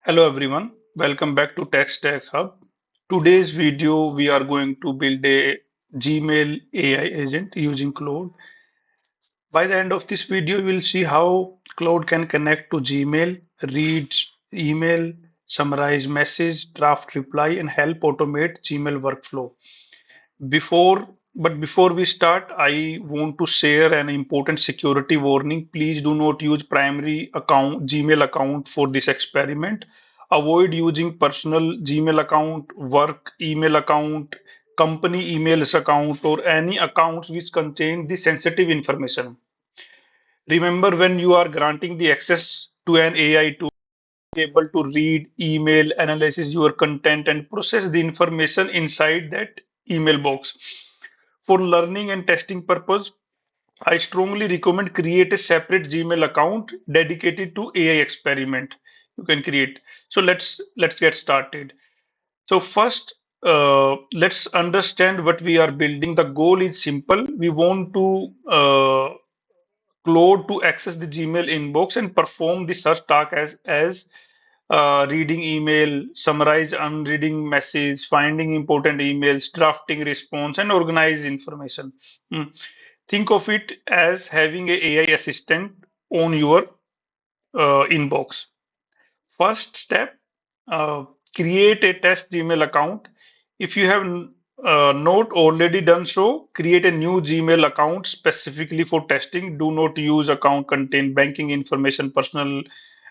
Hello everyone, welcome back to TechStacksHub. Today's video we are going to build a Gmail AI agent using Claude. By the end of this video, we'll see how Claude can connect to Gmail, read email, summarize message, draft reply, and help automate Gmail workflow. Before we start, I want to share an important security warning. Please do not use primary account, Gmail account for this experiment. Avoid using personal Gmail account, work email account, company emails account, or any accounts which contain the sensitive information. Remember, when you are granting the access to an AI tool, able to read, email, analyze your content, and process the information inside that email box. For learning and testing purpose, I strongly recommend create a separate Gmail account dedicated to AI experiment. You can create. So let's get started. So first, let's understand what we are building. The goal is simple. We want to Claude to access the Gmail inbox and perform the search task as reading email, summarize unreading message, finding important emails, drafting response, and organize information. Hmm. Think of it as having a AI assistant on your inbox. First step, uh, create a test Gmail account. If you have not already done so, create a new Gmail account specifically for testing. Do not use account contain banking information, personal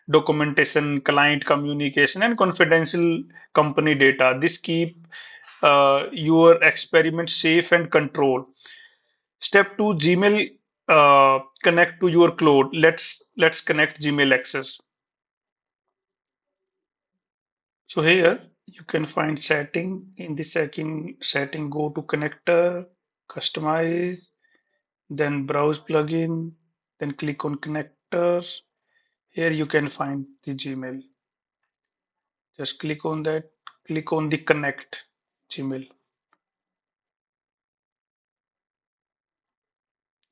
documentation, client communication, and confidential company data. This keep your experiment safe and control. Step two, Gmail connect to your cloud. Let's connect Gmail access. So here you can find setting. In the second setting, go to connector, customize, then browse plugin, then click on connectors. Here you can find the Gmail. Just click on that, click on the connect Gmail.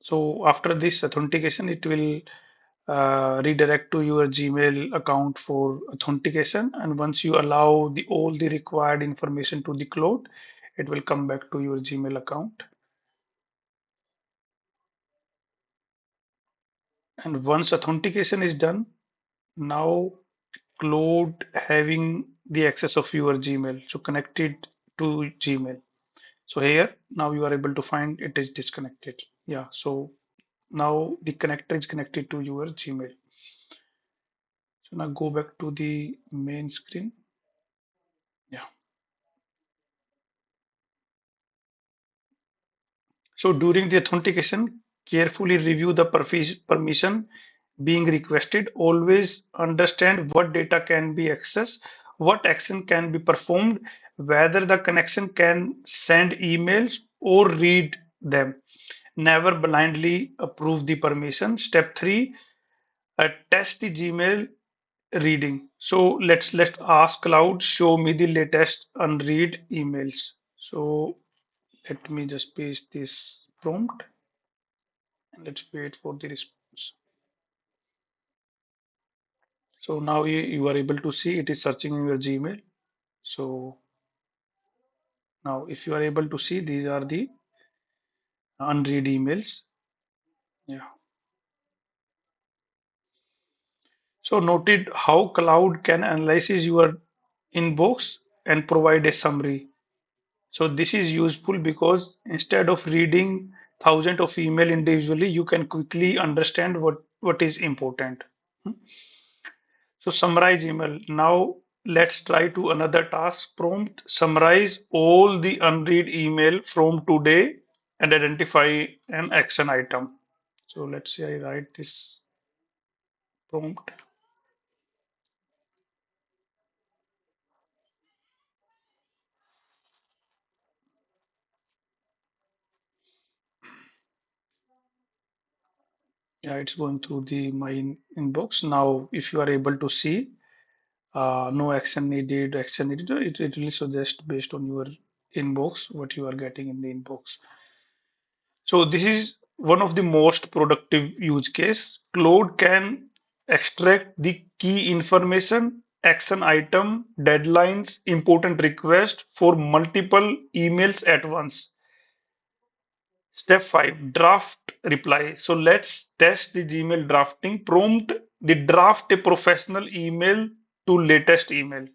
So after this authentication, it will redirect to your Gmail account for authentication. And once you allow all the required information to the cloud, it will come back to your Gmail account. And once authentication is done, now Claude having the access of your Gmail, so connected to Gmail. So here now you are able to find it is disconnected. Yeah, so now the connector is connected to your Gmail. So now go back to the main screen. Yeah. So during the authentication, carefully review the permission being requested. Always understand what data can be accessed, what action can be performed, whether the connection can send emails or read them. Never blindly approve the permission. Step three, test the Gmail reading. So let's ask Cloud, show me the latest unread emails. So let me just paste this prompt. Let's wait for the response. So now you are able to see it is searching in your Gmail. So now if you are able to see, these are the unread emails. Yeah. So noted how Cloud can analyze your inbox and provide a summary. So this is useful because instead of reading thousands of email individually, you can quickly understand what is important. Hmm. So summarize email. Now let's try to another task prompt. Summarize all the unread email from today and identify an action item. So let's say I write this prompt. Yeah, it's going through the my inbox. Now, if you are able to see, no action needed, action needed, it really suggests based on your inbox what you are getting in the inbox. So this is one of the most productive use case. Claude can extract the key information action item, deadlines, important request for multiple emails at once. Step 5, draft reply. So let's test the Gmail drafting. Prompt the draft a professional email to latest email.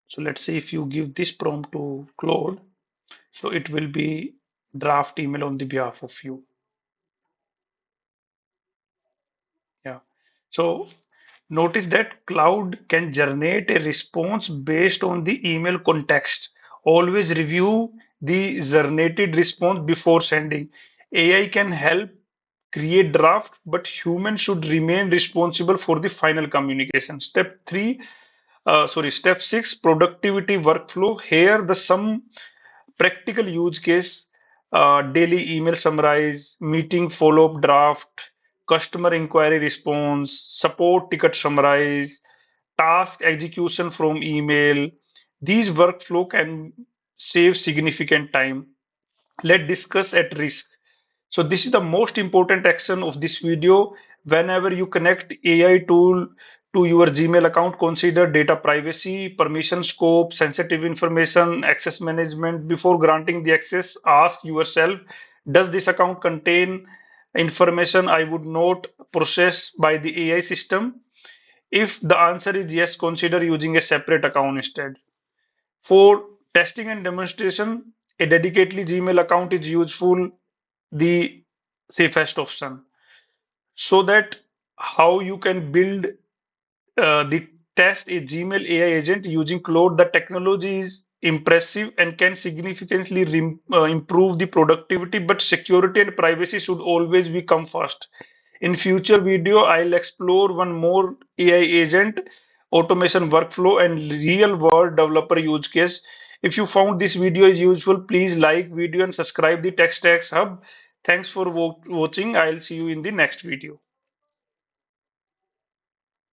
So let's see if you give this prompt to Claude. So it will be draft email on the behalf of you. Yeah. So notice that Cloud can generate a response based on the email context. Always review the generated response before sending. AI can help create draft, but humans should remain responsible for the final communication. Step 6, productivity workflow. Here, the some practical use case, daily email summarize, meeting follow-up draft, customer inquiry response, support ticket summarize, task execution from email. These workflow can save significant time. Let's discuss at risk. So this is the most important action of this video. Whenever you connect AI tool to your Gmail account, consider data privacy, permission scope, sensitive information, access management. Before granting the access, ask yourself, does this account contain information I would not process by the AI system? If the answer is yes, consider using a separate account instead. For testing and demonstration, a dedicated Gmail account is useful, the safest option. So that how you can build the test a Gmail AI agent using Claude. The technology is impressive and can significantly improve the productivity, but security and privacy should always be come first. In future video, I'll explore one more AI agent, automation workflow, and real world developer use case. If you found this video is useful, please like video and subscribe the TechStacksHub. Thanks for watching. I'll see you in the next video.